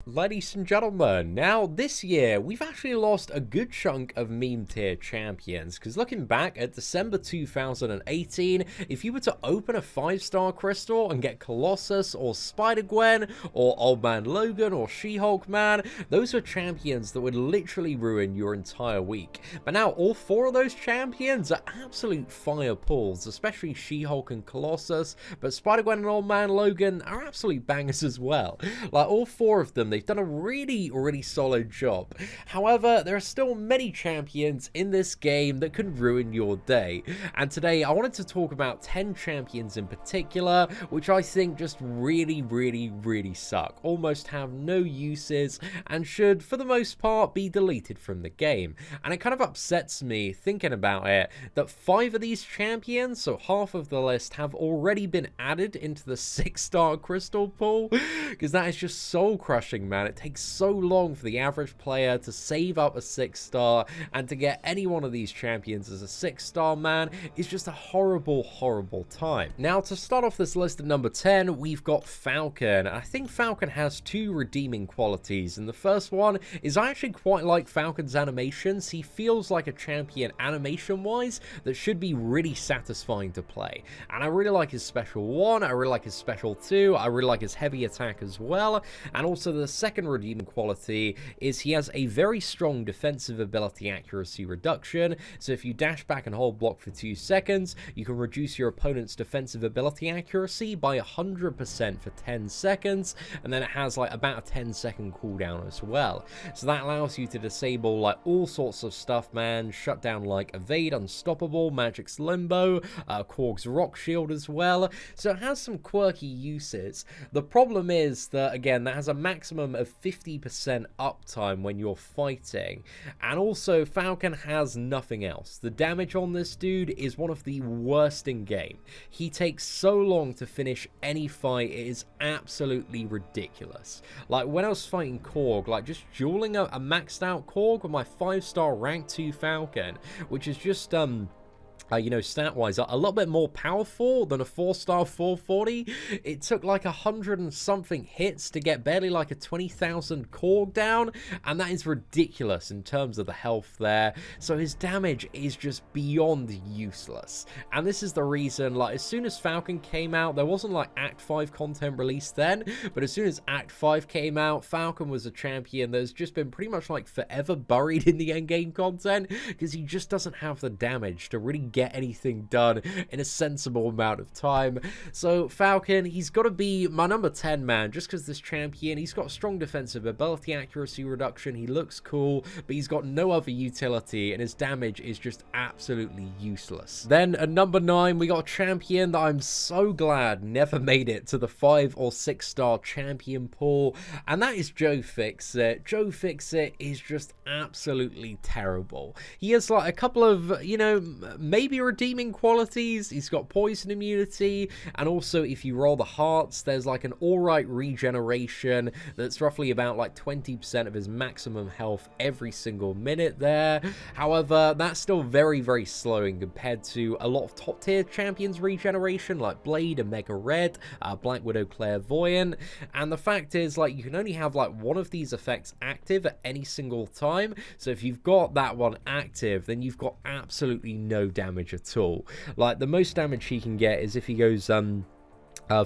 Ladies and gentlemen, now this year we've actually lost a good chunk of meme tier champions, because looking back at December 2018, if you were to open a 5-star crystal and get Colossus or Spider-Gwen or Old Man Logan or She-Hulk Man, those were champions that would literally ruin your entire week. But now all 4 of those champions are absolute fire pulls, especially She-Hulk and Colossus, but Spider-Gwen and Old Man Logan are absolute bangers as well. Like, all 4 of them, they've done a really solid job. However, there are still many champions in this game that could ruin your day. And today I wanted to talk about 10 champions in particular, which I think just really suck, almost have no uses, and should, for the most part, be deleted from the game. And it kind of upsets me, thinking about it, that 5 of these champions, so half of the list, have already been added into the 6-star crystal pool, because that is just soul crushing, man. It takes so long for the average player to save up a 6-star, and to get any one of these champions as a 6-star, man, is just a horrible time. Now, to start off this list at number 10, we've got Falcon. I think Falcon has 2 redeeming qualities, and the first one is I actually quite like Falcon's animations. He feels like a champion animation-wise that should be really satisfying to play, and I really like his special 1, I really like his special 2, I really like his heavy attack as well. And also the second redeeming quality is he has a very strong defensive ability accuracy reduction, so if you dash back and hold block for 2 seconds, you can reduce your opponent's defensive ability accuracy by 100% for 10 seconds, and then it has like about a 10-second cooldown as well. So that allows you to disable like all sorts of stuff, man. Shut down like Evade, Unstoppable, Magic's Limbo, Korg's Rock Shield as well. So it has some quirky uses. The problem is that, again, that has a maximum of 50% uptime when you're fighting, and also Falcon has nothing else. The damage on this dude is one of the worst in game. He takes so long to finish any fight, it is absolutely ridiculous. Like when I was fighting Korg, like just dueling a maxed out Korg with my 5-star rank 2 Falcon, which is just you know, stat-wise, a little bit more powerful than a 4-star 440. It took like 100 and something hits to get barely like a 20,000 Korg down, and that is ridiculous in terms of the health there. So his damage is just beyond useless. And this is the reason, like, as soon as Falcon came out, there wasn't like Act 5 content released then, but as soon as Act 5 came out, Falcon was a champion that's just been pretty much like forever buried in the endgame content, because he just doesn't have the damage to really get anything done in a sensible amount of time. So Falcon, he's got to be my number 10, man, just because this champion, he's got strong defensive ability accuracy reduction, he looks cool, but he's got no other utility, and his damage is just absolutely useless. Then at number 9, we got a champion that I'm so glad never made it to the 5 or 6-star champion pool, and that is Joe Fixit. Joe Fixit is just absolutely terrible. He has like a couple of, you know, maybe redeeming qualities. He's got poison immunity, and also if you roll the hearts, there's like an alright regeneration that's roughly about like 20% of his maximum health every single minute there. However, that's still very slowing compared to a lot of top tier champions regeneration like Blade, Omega Red, Black Widow, Clairvoyant. And the fact is, like, you can only have like one of these effects active at any single time, so if you've got that one active, then you've got absolutely no damage at all. Like, the most damage he can get is if he goes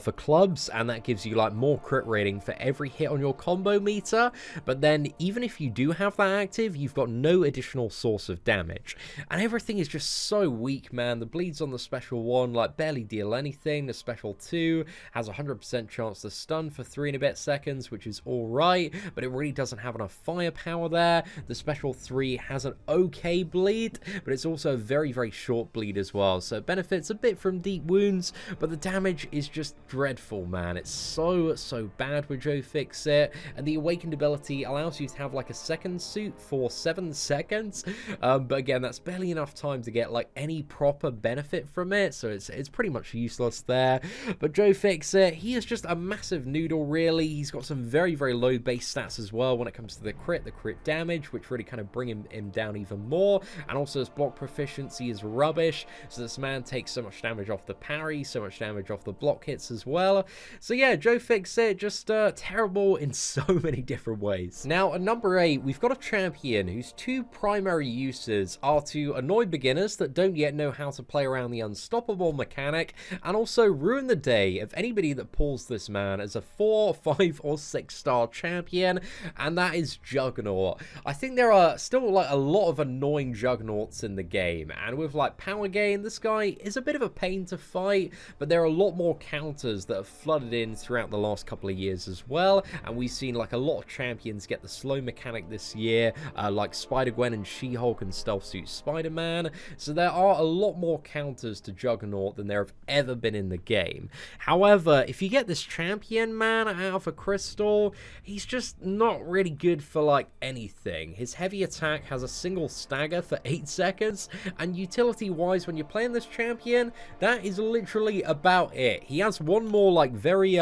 for clubs, and that gives you like more crit rating for every hit on your combo meter, but then even if you do have that active, you've got no additional source of damage, and everything is just so weak, man. The bleeds on the special 1 like barely deal anything. The special 2 has a 100% chance to stun for 3 and a bit seconds, which is alright, but it really doesn't have enough firepower there. The special 3 has an okay bleed, but it's also a very short bleed as well, so it benefits a bit from deep wounds, but the damage is just dreadful, man. It's so bad with Joe Fixit, and the awakened ability allows you to have like a second suit for 7 seconds, but again, that's barely enough time to get like any proper benefit from it, so it's pretty much useless there. But Joe Fixit, he is just a massive noodle, really. He's got some very low base stats as well when it comes to the crit damage, which really kind of bring him down even more, and also his block proficiency is rubbish, so this man takes so much damage off the parry, so much damage off the block hits, hits as well. So yeah, Joe Fix-It, just terrible in so many different ways. Now, at number 8, we've got a champion whose two primary uses are to annoy beginners that don't yet know how to play around the unstoppable mechanic, and also ruin the day of anybody that pulls this man as a 4, 5, or 6-star champion, and that is Juggernaut. I think there are still like a lot of annoying Juggernauts in the game, and with like power gain, this guy is a bit of a pain to fight, but there are a lot more counters that have flooded in throughout the last couple of years as well, and we've seen like a lot of champions get the slow mechanic this year, like Spider-Gwen and She-Hulk and Stealth Suit Spider-Man, so there are a lot more counters to Juggernaut than there have ever been in the game. However, if you get this champion man out of a crystal, he's just not really good for like anything. His heavy attack has a single stagger for 8 seconds, and utility wise when you're playing this champion, that is literally about it. He has one more like very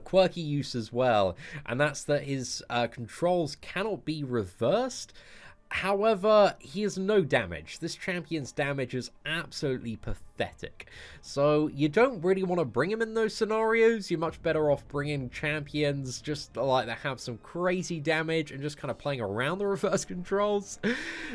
quirky use as well, and that's that his controls cannot be reversed. However, he has no damage. This champion's damage is absolutely pathetic. So you don't really want to bring him in those scenarios. You're much better off bringing champions just like that have some crazy damage and just kind of playing around the reverse controls.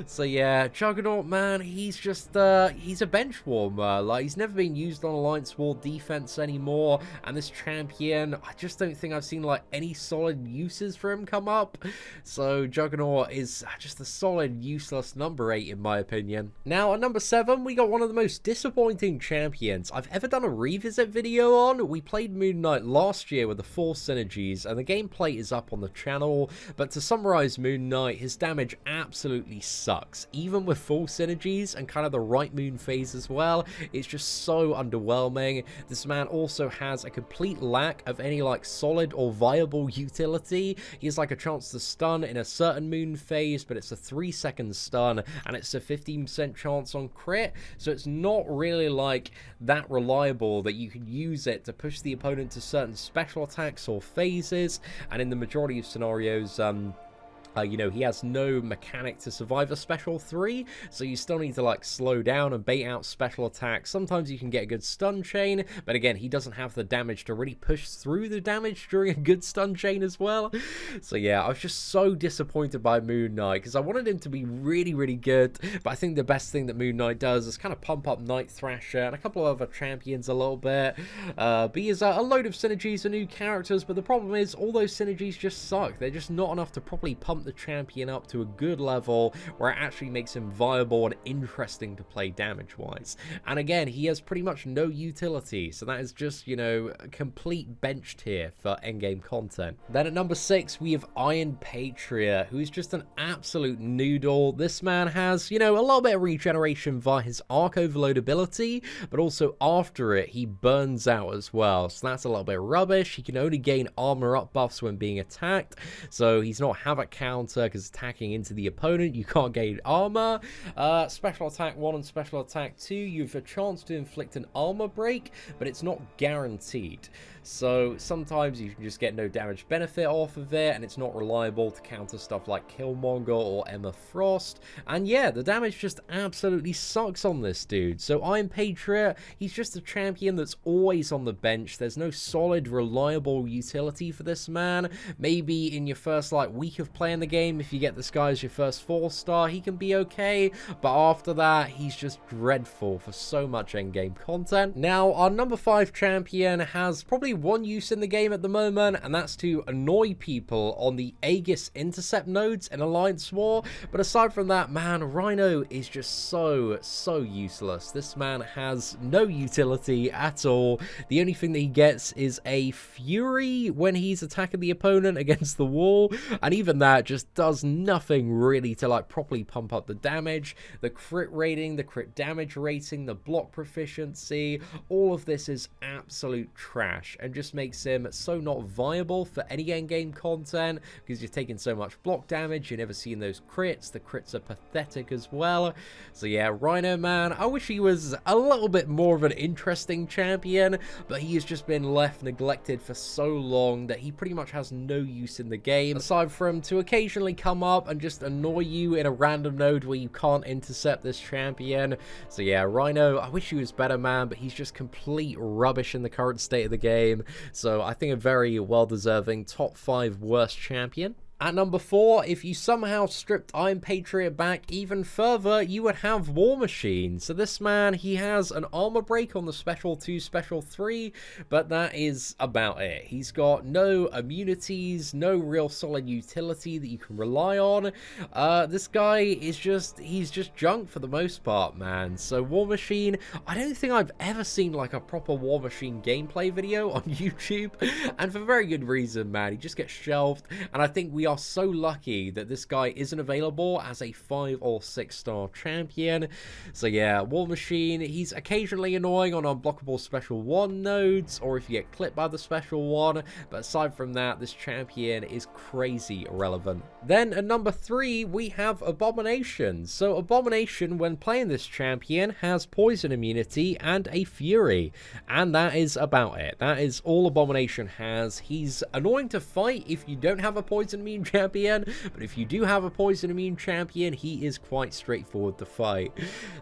So yeah, Juggernaut, man, he's just he's a bench warmer. Like, he's never been used on Alliance War defense anymore, and this champion, I just don't think I've seen like any solid uses for him come up. So Juggernaut is just a solid useless number 8 in my opinion. Now at number 7, we got one of the most disappointing champions I've ever done a revisit video on. We played Moon Knight last year with the 4 synergies, and the gameplay is up on the channel, but to summarize Moon Knight, his damage absolutely sucks. Even with full synergies and kind of the right moon phase as well, it's just so underwhelming. This man also has a complete lack of any like solid or viable utility. He has like a chance to stun in a certain moon phase, but it's a 3-second stun, and it's a 15% chance on crit, so it's not really like that reliable that you can use it to push the opponent to certain special attacks or phases, and in the majority of scenarios, you know, he has no mechanic to survive a special 3, so you still need to like slow down and bait out special attacks. Sometimes you can get a good stun chain, but again, he doesn't have the damage to really push through the damage during a good stun chain as well. So yeah, I was just so disappointed by Moon Knight because I wanted him to be really, really good, but I think the best thing that Moon Knight does is kind of pump up Night Thrasher and a couple of other champions a little bit. But he has a load of synergies and new characters, but the problem is all those synergies just suck. They're just not enough to properly pump the champion up to a good level where it actually makes him viable and interesting to play damage wise. And again, he has pretty much no utility, so that is just, you know, a complete bench tier for endgame content. Then at number 6, we have Iron Patriot, who is just an absolute noodle. This man has, you know, a little bit of regeneration via his arc overload ability, but also after it, he burns out as well, so that's a little bit rubbish. He can only gain armor up buffs when being attacked, so he's not havoc counter because attacking into the opponent, you can't gain armor. Special attack 1 and special attack 2, you have a chance to inflict an armor break, but it's not guaranteed. So sometimes you can just get no damage benefit off of it, and it's not reliable to counter stuff like Killmonger or Emma Frost. And yeah, the damage just absolutely sucks on this dude. So Iron Patriot, he's just a champion that's always on the bench. There's no solid, reliable utility for this man. Maybe in your first like week of playing the game, if you get this guy as your first 4-star, he can be okay, but after that, he's just dreadful for so much endgame content. Now, our number 5 champion has probably one use in the game at the moment, and that's to annoy people on the Aegis intercept nodes in Alliance War. But aside from that, man, Rhino is just so useless. This man has no utility at all. The only thing that he gets is a Fury when he's attacking the opponent against the wall, and even that just does nothing really to like properly pump up the damage. The crit rating, the crit damage rating, the block proficiency, all of this is absolute trash. and just makes him so not viable for any endgame content because you're taking so much block damage. You're never seeing those crits. The crits are pathetic as well. So yeah, Rhino, man, I wish he was a little bit more of an interesting champion, but he has just been left neglected for so long that he pretty much has no use in the game, aside from to occasionally come up and just annoy you in a random node where you can't intercept this champion. So yeah, Rhino, I wish he was better, man, but he's just complete rubbish in the current state of the game. So I think a very well-deserving top 5 worst champion. At number 4, if you somehow stripped I'm Patriot back even further, you would have War Machine. So this man, he has an armor break on the Special 2, Special 3, but that is about it. He's got no immunities, no real solid utility that you can rely on. This guy is he's just junk for the most part, man. So War Machine, I don't think I've ever seen like a proper War Machine gameplay video on YouTube, and for very good reason, man. He just gets shelved, and I think we are so lucky that this guy isn't available as a 5 or 6 star champion. So yeah, War Machine, he's occasionally annoying on unblockable Special 1 nodes, or if you get clipped by the Special 1, but aside from that, this champion is crazy irrelevant. Then at number 3, we have Abomination. So Abomination, when playing this champion, has poison immunity and a fury, and that is about it. That is all Abomination has. He's annoying to fight if you don't have a poison immune champion, but if you do have a poison immune champion, he is quite straightforward to fight.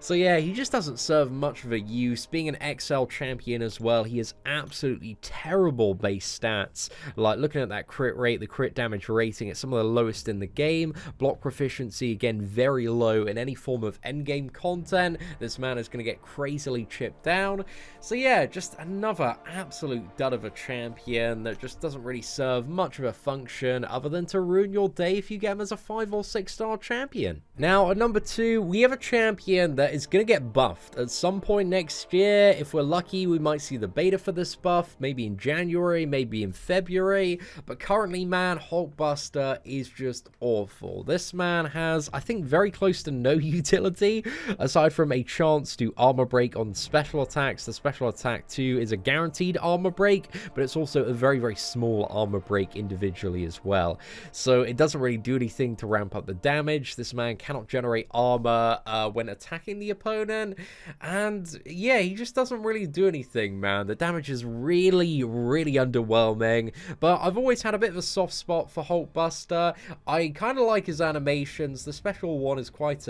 So yeah, he just doesn't serve much of a use. Being an XL champion as well, he has absolutely terrible base stats. Like looking at that crit rate, the crit damage rating, it's some of the lowest in the game. Block proficiency, again, very low in any form of endgame content. This man is going to get crazily chipped down. So yeah, just another absolute dud of a champion that just doesn't really serve much of a function other than to ruin your day if you get him as a 5 or 6 star champion. Now at number 2, we have a champion that is going to get buffed at some point next year. If we're lucky, we might see the beta for this buff, maybe in January, maybe in February, but currently, man, Hulkbuster is just awful. This man has, I think, very close to no utility aside from a chance to armor break on special attacks. The special attack 2 is a guaranteed armor break, but it's also a very, very small armor break individually as well. So it doesn't really do anything to ramp up the damage. This man cannot generate armor when attacking the opponent, and yeah, he just doesn't really do anything, man. The damage is really, really underwhelming, but I've always had a bit of a soft spot for Hulkbuster. I kind of like his animations. The Special 1 is quite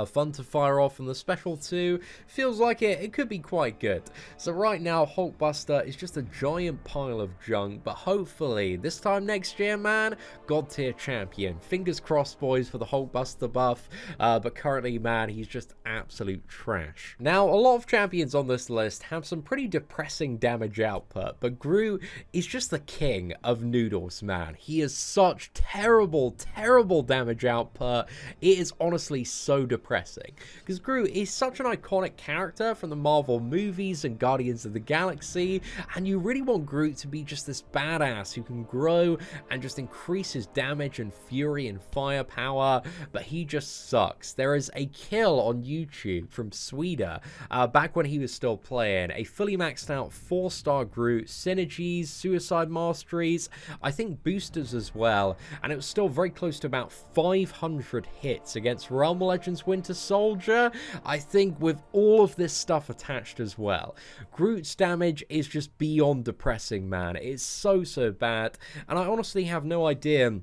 fun to fire off, and the Special 2 feels like it could be quite good. So right now, Hulkbuster is just a giant pile of junk, but hopefully this time next year, man, God tier champion. Fingers crossed, boys, for the Hulkbuster buff, but currently, man, he's just absolute trash. Now, a lot of champions on this list have some pretty depressing damage output, but Groot is just the king of noodles, man. He has such terrible, terrible damage output. It is honestly so depressing, because Groot is such an iconic character from the Marvel movies and Guardians of the Galaxy, and you really want Groot to be just this badass who can grow and just increase his damage and fury and firepower, but he just sucks. There is a kill on YouTube from Sweden back when he was still playing, a fully maxed out 4-star Groot, synergies, suicide masteries, I think boosters as well, and it was still very close to about 500 hits against Realm Legends Winter Soldier, I think, with all of this stuff attached as well. Groot's damage is just beyond depressing, man. It's so bad, and I honestly have no idea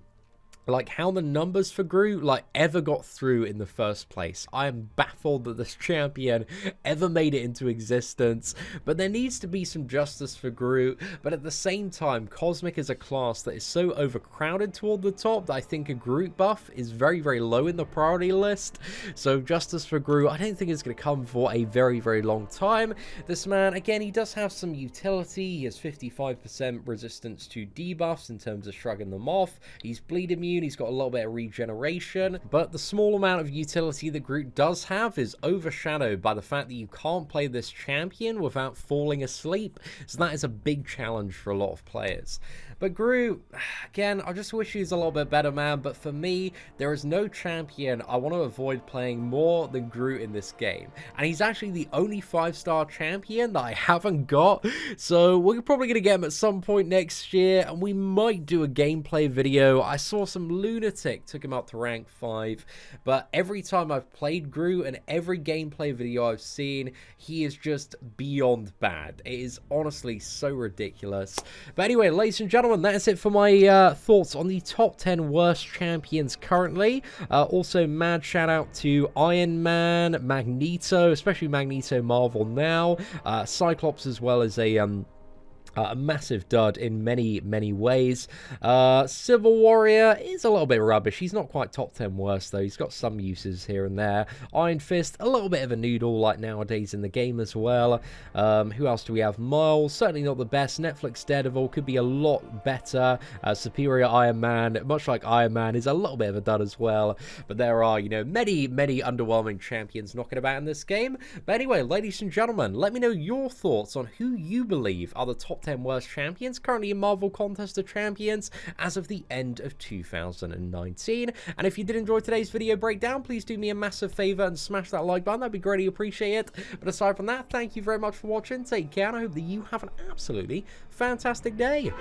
like how the numbers for Groot like ever got through in the first place. I am baffled that this champion ever made it into existence, but there needs to be some justice for Groot. But at the same time, Cosmic is a class that is so overcrowded toward the top that I think a Groot buff is very, very low in the priority list. So justice for Groot, I don't think it's going to come for a very, very long time. This man, again, he does have some utility. He has 55% resistance to debuffs in terms of shrugging them off. He's bleed immune. He's got a little bit of regeneration, but the small amount of utility that Groot does have is overshadowed by the fact that you can't play this champion without falling asleep, so that is a big challenge for a lot of players. But Gru, again, I just wish he was a little bit better, man. But for me, there is no champion I want to avoid playing more than Groot in this game. And he's actually the only 5-star champion that I haven't got. So we're probably going to get him at some point next year. And we might do a gameplay video. I saw some lunatic took him up to rank 5. But every time I've played Groot and every gameplay video I've seen, he is just beyond bad. It is honestly so ridiculous. But anyway, ladies and gentlemen, that's it for my thoughts on the top 10 worst champions currently. Also, mad shout out to Iron Man, Magneto, especially Magneto Marvel now, Cyclops as well as a massive dud in many, many ways. Civil Warrior is a little bit rubbish. He's not quite top 10 worst, though. He's got some uses here and there. Iron Fist, a little bit of a noodle like nowadays in the game as well. Who else do we have? Miles, certainly not the best. Netflix Daredevil could be a lot better. Superior Iron Man, much like Iron Man, is a little bit of a dud as well. But there are, you know, many, many underwhelming champions knocking about in this game. But anyway, ladies and gentlemen, let me know your thoughts on who you believe are the top 10 worst champions currently in Marvel Contest of Champions as of the end of 2019. And if you did enjoy today's video breakdown, please do me a massive favor and smash that like button. That'd be greatly appreciated. But aside from that, thank you very much for watching. Take care, and I hope that you have an absolutely fantastic day.